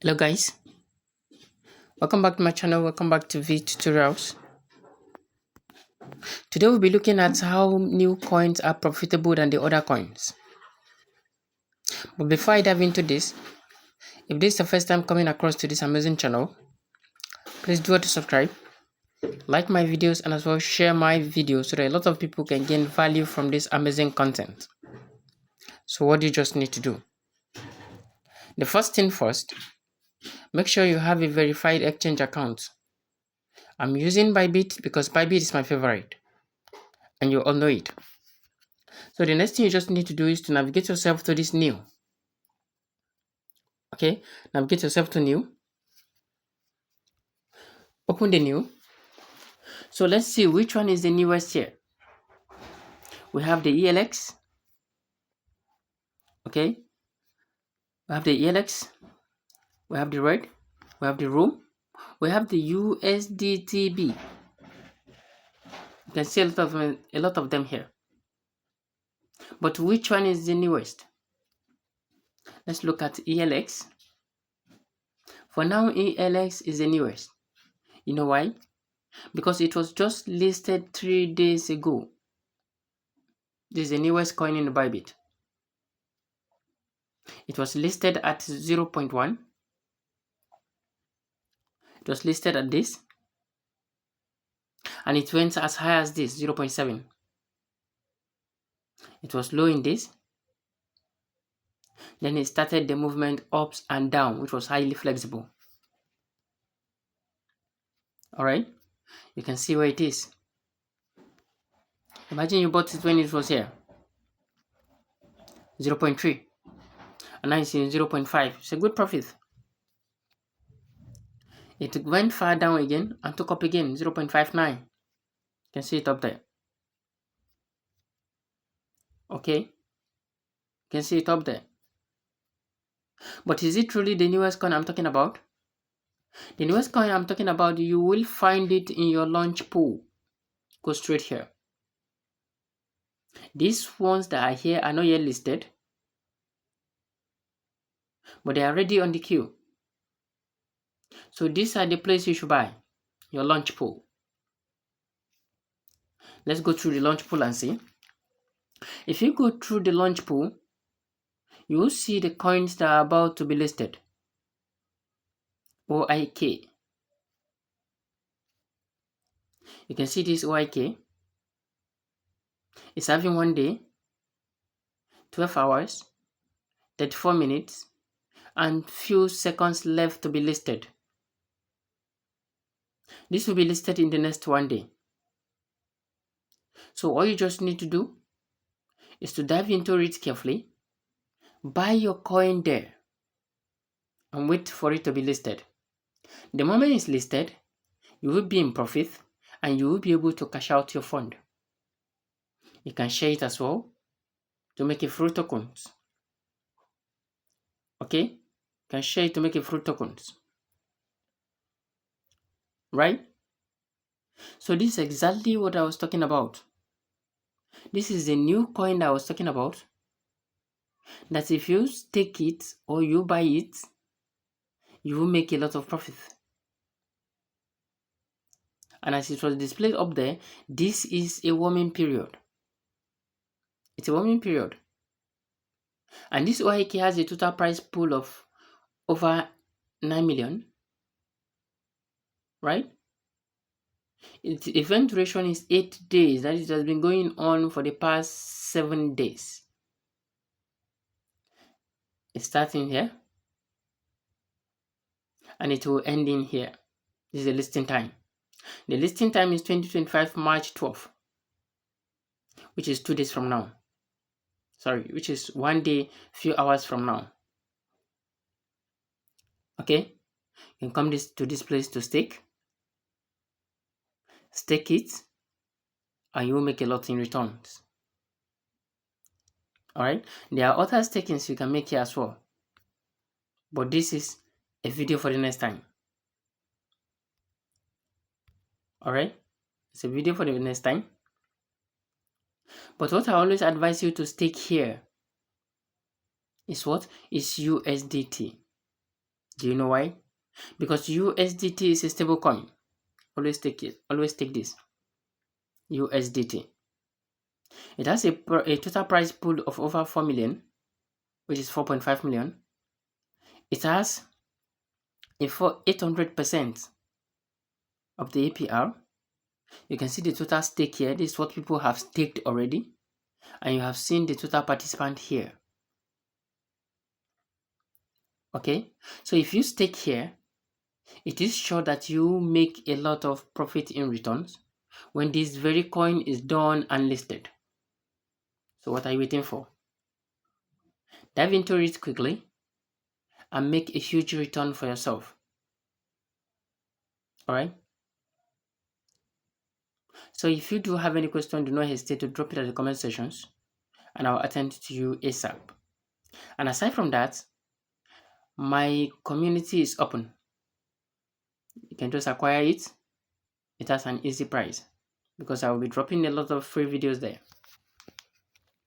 Hello guys, welcome back to my channel. Welcome back to V Tutorials. Today we'll be looking at how new coins are profitable than the other coins. But before I dive into this, if this is the first time coming across to this amazing channel, please do to subscribe, like my videos, and as well share my videos so that a lot of people can gain value from this amazing content. So what do you just need to do? The first thing first, make sure you have a verified exchange account. I'm using Bybit because Bybit is my favorite, and you all know it. So the next thing you just need to do is to navigate yourself to this new. Okay, navigate yourself to new. Open the new. So let's see which one is the newest here. We have the ELX. Okay, we have the ELX. We have the red. We have the room. We have the USDTB. You can see a lot of them here. But which one is the newest? Let's look at ELX. For now, ELX is the newest. You know why? Because it was just listed 3 days ago. This is the newest coin in the Bybit. It was listed at 0.1. It was listed at this. And it went as high as this, 0.7. It was low in this. Then it started the movement ups and down, which was highly flexible. Alright, you can see where it is. Imagine you bought it when it was here, 0.3. And now it's in 0.5. It's a good profit. It went far down again and took up again, 0.59. You can see it up there. Okay, you can see it up there. But is it truly the newest coin I'm talking about? The newest coin I'm talking about, you will find it in your Launchpool. Go straight here. These ones that are here are not yet listed, but they are already on the queue. So these are the places you should buy your Launchpool. Let's go through the Launchpool and see. If you go through the Launchpool, you will see the coins that are about to be listed. OIK. You can see this OIK. It's having 1 day, 12 hours, 34 minutes, and few seconds left to be listed. This will be listed in the next 1 day. So all you just need to do is to dive into it carefully, buy your coin there, and wait for it to be listed. The moment it's listed, you will be in profit and you will be able to cash out your fund. You can share it as well to make a fruit tokens. Okay, you can share it to make a fruit tokens. Right? So this is exactly what I was talking about. This is the new coin that I was talking about. That if you stake it or you buy it, you will make a lot of profit. And as it was displayed up there, this is a warming period. It's a warming period. And this OIK has a total price pool of over 9 million. Right? Its event duration is 8 days. That is, it has been going on for the past 7 days. It's starting here. And it will end in here. This is the listing time. The listing time is 2025 March 12th, which is 2 days from now. Sorry, which is 1 day, few hours from now. Okay, you can come to this place to stake it, and you will make a lot in returns. Alright, there are other stakings you can make here as well, but this is a video for the next time. Alright, it's a video for the next time. But what I always advise you to stake here is what? Is USDT. Do you know why? Because USDT is a stable coin. Always take it. Always take this. USDT. It has a total price pool of over 4 million, which is 4.5 million. It has a 800% of the APR. You can see the total stake here. This is what people have staked already. And you have seen the total participant here. Okay, so if you stake here, it is sure that you make a lot of profit in returns when this very coin is done and listed. So what are you waiting for? Dive into it quickly and make a huge return for yourself. Alright? So if you do have any question, do not hesitate to drop it at the comment sections and I'll attend to you ASAP. And aside from that, my community is open. You can just acquire it. It has an easy price because I will be dropping a lot of free videos there.